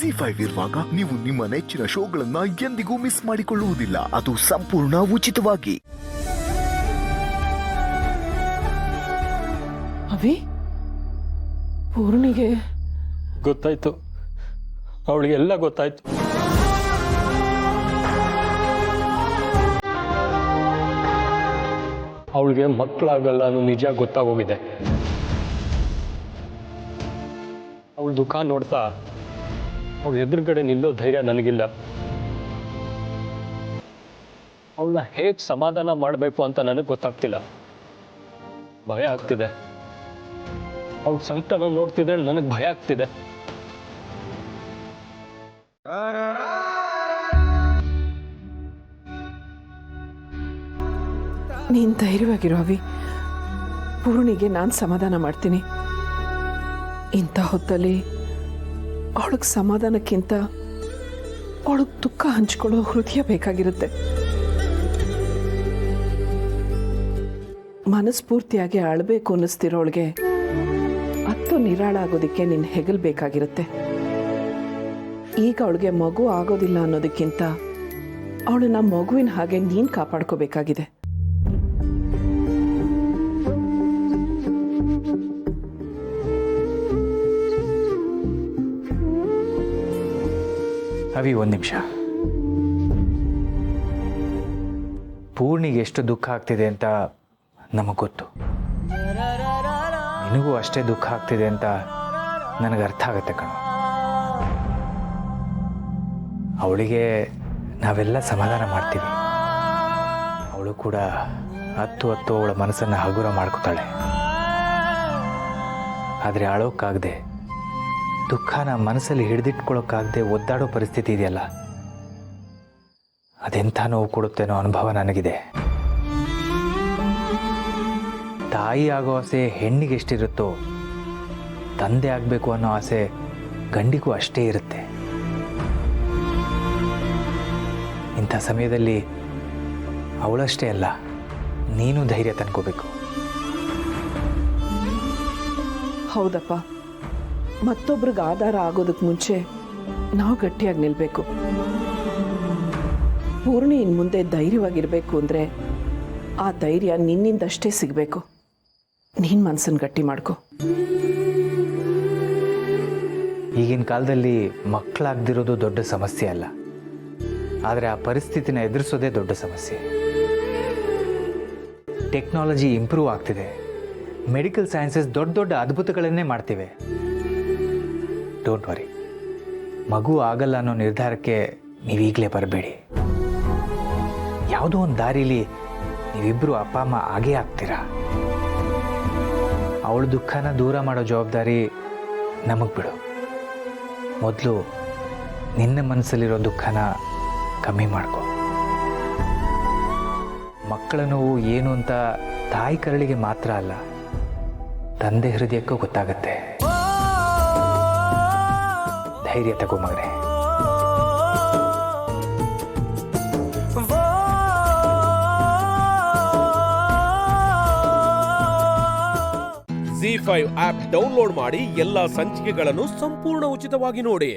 ಜಿ5 ಇರುವಾಗ ನೀವು ನಿಮ್ಮ ನೆಚ್ಚಿನ ಶೋಗಳನ್ನ ಎಂದಿಗೂ ಮಿಸ್ ಮಾಡಿಕೊಳ್ಳುವುದಿಲ್ಲ. ಅದು ಸಂಪೂರ್ಣ ಉಚಿತವಾಗಿ. ಅವಿ, ಪೂರ್ಣಿಗೆ ಗೊತ್ತಾಯ್ತು, ಅವಳಿಗೆಲ್ಲ ಗೊತ್ತಾಯ್ತು. ಅವಳಿಗೆ ಮಕ್ಕಳಾಗಲ್ಲ ಅನ್ನೋ ನಿಜ ಗೊತ್ತಾಗೋಗಿದೆ. ಅವಳ ದುಃಖ ನೋಡ್ತಾ ಅವಳ ಎದುರುಗಡೆ ನಿಲ್ಲೋ ಧೈರ್ಯ ನನಗಿಲ್ಲ. ಅವಳನ್ನ ಹೇಗೆ ಸಮಾಧಾನ ಮಾಡಬೇಕು ಅಂತ ನನಗೆ ಗೊತ್ತಾಗ್ತಿಲ್ಲ. ಭಯ ಆಗ್ತಿದೆ. ಅವಳ ಸಂಕಟ ನೋಡ್ತಿದ್ರೆ ನನಗೆ ಭಯ ಆಗ್ತಿದೆ. ನೀನು ಧೈರ್ಯವಾಗಿರೋ ಅವಿ. ಪೂರ್ಣಿಗೆ ನಾನು ಸಮಾಧಾನ ಮಾಡ್ತೀನಿ. ಇಂಥ ಹೊತ್ತಲ್ಲಿ ಅವಳಿಗೆ ಸಮಾಧಾನಕ್ಕಿಂತ ಅವಳಿಗೆ ದುಃಖ ಹಂಚ್ಕೊಳ್ಳೋ ಹೃದಯ ಬೇಕಾಗಿರುತ್ತೆ. ಮನಸ್ಫೂರ್ತಿಯಾಗಿ ಅಳಬೇಕು ಅನ್ನಿಸ್ತಿರೋಳಿಗೆ ಹತ್ತು ನಿರಾಳ ಆಗೋದಕ್ಕೆ ನಿನ್ನ ಹೆಗಲ್ ಬೇಕಾಗಿರುತ್ತೆ. ಈಗ ಅವಳಿಗೆ ಮಗು ಆಗೋದಿಲ್ಲ ಅನ್ನೋದಕ್ಕಿಂತ ಅವಳನ್ನ ಮಗುವಿನ ಹಾಗೆ ನೀನು ಕಾಪಾಡ್ಕೋಬೇಕಾಗಿದೆ. ಅವಿ, ಒಂದು ನಿಮಿಷ. ಪೂರ್ಣಿಗೆ ಎಷ್ಟು ದುಃಖ ಆಗ್ತಿದೆ ಅಂತ ನಮಗೆ ಗೊತ್ತು. ನಿನಗೂ ಅಷ್ಟೇ ದುಃಖ ಆಗ್ತಿದೆ ಅಂತ ನನಗೆ ಅರ್ಥ ಆಗುತ್ತೆ ಕಣೋ. ಅವಳಿಗೆ ನಾವೆಲ್ಲ ಸಮಾಧಾನ ಮಾಡ್ತೀವಿ. ಅವಳು ಕೂಡ ಹತ್ತು ಅವಳ ಮನಸ್ಸನ್ನು ಹಗುರ ಮಾಡ್ಕೋತಾಳೆ. ಆದರೆ ಅಳೋಕ್ಕಾಗದೆ, ದುಃಖನ ಮನಸ್ಸಲ್ಲಿ ಹಿಡಿದಿಟ್ಕೊಳ್ಳೋಕ್ಕಾಗದೆ ಒದ್ದಾಡೋ ಪರಿಸ್ಥಿತಿ ಇದೆಯಲ್ಲ, ಅದೆಂಥ ನೋವು ಕೊಡುತ್ತೇನೋ ಅನುಭವ ನನಗಿದೆ. ತಾಯಿ ಆಗೋ ಆಸೆ ಹೆಣ್ಣಿಗೆ ಎಷ್ಟಿರುತ್ತೋ, ತಂದೆ ಆಗಬೇಕು ಅನ್ನೋ ಆಸೆ ಗಂಡಿಗೂ ಅಷ್ಟೇ ಇರುತ್ತೆ. ಇಂಥ ಸಮಯದಲ್ಲಿ ಅವಳಷ್ಟೇ ಅಲ್ಲ, ನೀನು ಧೈರ್ಯ ತಂದ್ಕೋಬೇಕು. ಹೌದಪ್ಪ, ಮತ್ತೊಬ್ರಿಗೆ ಆಧಾರ ಆಗೋದಕ್ಕೆ ಮುಂಚೆ ನಾವು ಗಟ್ಟಿಯಾಗಿ ನಿಲ್ಲಬೇಕು. ಪೂರ್ಣಿ ಇನ್ನು ಮುಂದೆ ಧೈರ್ಯವಾಗಿರಬೇಕು ಅಂದರೆ ಆ ಧೈರ್ಯ ನಿನ್ನಿಂದಷ್ಟೇ ಸಿಗಬೇಕು. ನೀನು ಮನಸ್ಸನ್ನು ಗಟ್ಟಿ ಮಾಡ್ಕೊ. ಈಗಿನ ಕಾಲದಲ್ಲಿ ಮಕ್ಕಳಾಗದಿರೋದು ದೊಡ್ಡ ಸಮಸ್ಯೆ ಅಲ್ಲ, ಆದರೆ ಆ ಪರಿಸ್ಥಿತಿನ ಎದುರಿಸೋದೇ ದೊಡ್ಡ ಸಮಸ್ಯೆ. ಟೆಕ್ನಾಲಜಿ ಇಂಪ್ರೂವ್ ಆಗ್ತಿದೆ. ಮೆಡಿಕಲ್ ಸೈನ್ಸಸ್ ದೊಡ್ಡ ದೊಡ್ಡ ಅದ್ಭುತಗಳನ್ನೇ ಮಾಡ್ತಿವೆ. ಡೋಂಟ್ ವರಿ, ಮಗು ಆಗಲ್ಲ ಅನ್ನೋ ನಿರ್ಧಾರಕ್ಕೆ ನೀವೀಗಲೇ ಬರಬೇಡಿ. ಯಾವುದೋ ಒಂದು ದಾರಿಲಿ ನೀವಿಬ್ಬರು ಅಪ್ಪ ಅಮ್ಮ ಆಗೇ ಆಗ್ತೀರಾ. ಅವಳ ದುಃಖನ ದೂರ ಮಾಡೋ ಜವಾಬ್ದಾರಿ ನಮಗೆ ಬಿಡು. ಮೊದಲು ನಿನ್ನ ಮನಸ್ಸಲ್ಲಿರೋ ದುಃಖನ ಕಮ್ಮಿ ಮಾಡ್ಕೊ. ಮಕ್ಕಳ ನೋವು ಏನು ಅಂತ ತಾಯಿ ಕರಳಿಗೆ ಮಾತ್ರ ಅಲ್ಲ, ತಂದೆ ಹೃದಯಕ್ಕೂ ಗೊತ್ತಾಗತ್ತೆ. ಧೈರ್ಯ ತಗೋ ಮಗನೇ. ಜಿ5 ಆಪ್ ಡೌನ್ಲೋಡ್ ಮಾಡಿ ಎಲ್ಲಾ ಸಂಚಿಕೆಗಳನ್ನು ಸಂಪೂರ್ಣ ಉಚಿತವಾಗಿ ನೋಡಿ.